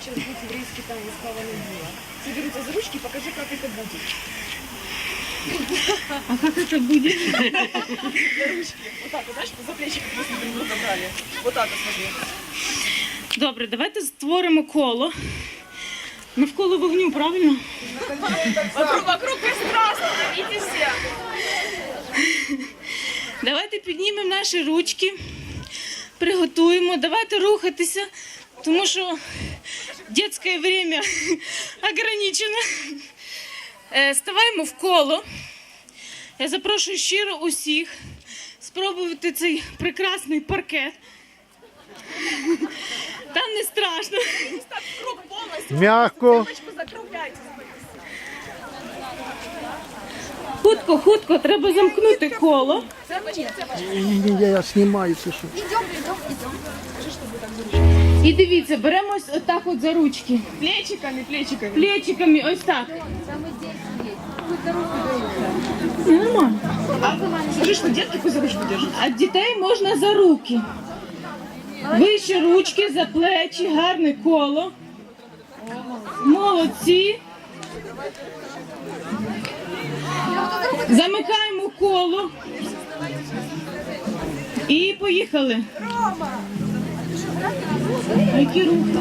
Сейчас будет еврейский танец «Слава Нагила». Все берутся за ручки, покажи, как это будет. А как это будет? За ручки. Вот так, знаешь, за плечи, как мы с друг брали. Вот так, смотри. Добре, давайте створимо коло. Навколо вогню, правильно? Вокруг костра становите все. Давайте піднімемо наші ручки, приготуємо, давайте рухатися, тому що дитяче время ограничено. Ставаємо в коло. Я запрошую щиро усіх спробувати цей прекрасний паркет. Там не страшно. Круг полностью. Мягко. Закругляйте. Хутко, хутко, треба замкнути коло. Не, я снимаю, слышу. І дивіться, беремо ось отак от за ручки. Плечиками. Плечиками, ось так. Нормально. Скажи, что детки за ручку держат. А дітей можна за руки. Вище ручки, за плечі, гарне коло. Молодці. Замикаємо коло. І поїхали. Які рухи?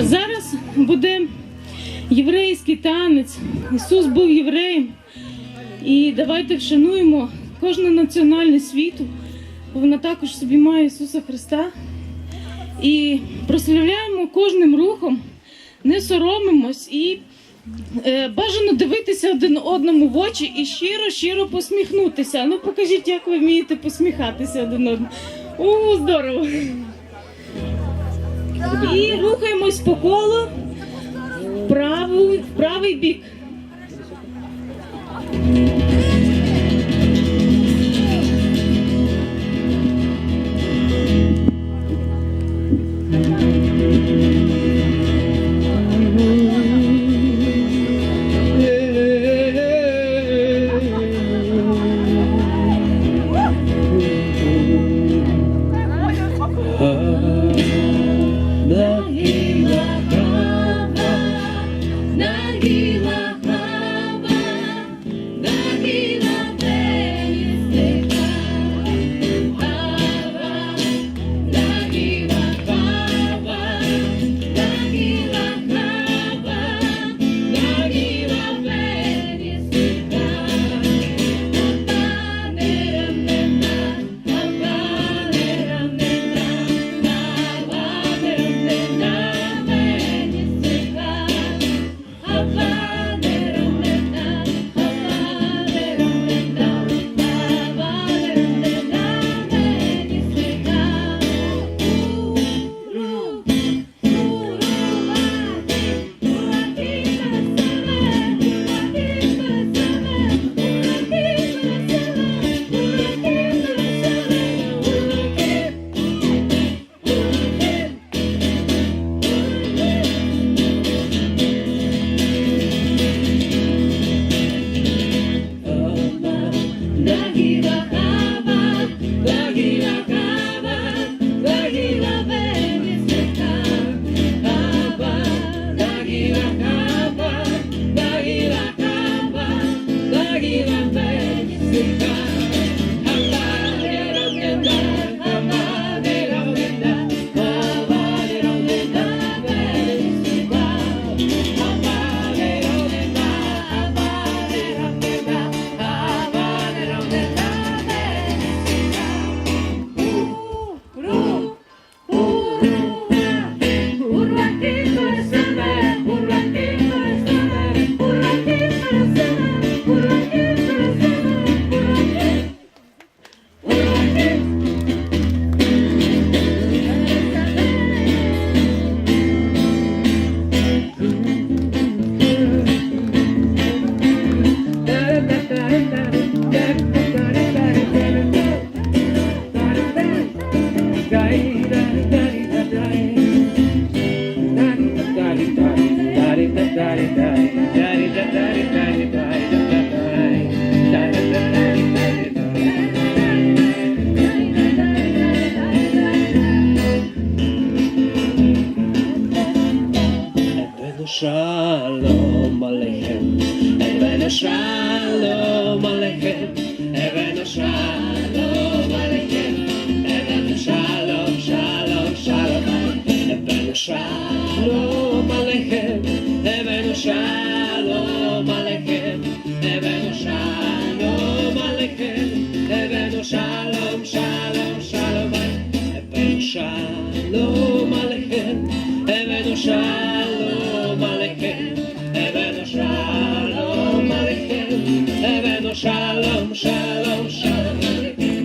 Зараз буде єврейський танець. Ісус був євреєм. І давайте вшануємо кожну національність світу, бо вона також собі має Ісуса Христа. І прославляємо кожним рухом, не соромимось і бажано дивитися один одному в очі і щиро посміхнутися. Ну покажіть, як ви вмієте посміхатися один одному. О, здорово! І рухаємось по колу в правий бік. Нагіла Shalom Aleichem, Evenu Shalom Aleichem, Evenu Shalom, Shalom, Shalom, Evenu Shalom Aleichem, Evenu Shalom Aleichem, Evenu Shalom Aleichem, Evenu Shalom, Shalom, Shalom, Evenu Shalom Aleichem, Evenu Shalom Aleichem, Evenu Shalom Aleichem, Evenu Shalom, Shalom, Shalom Aleichem.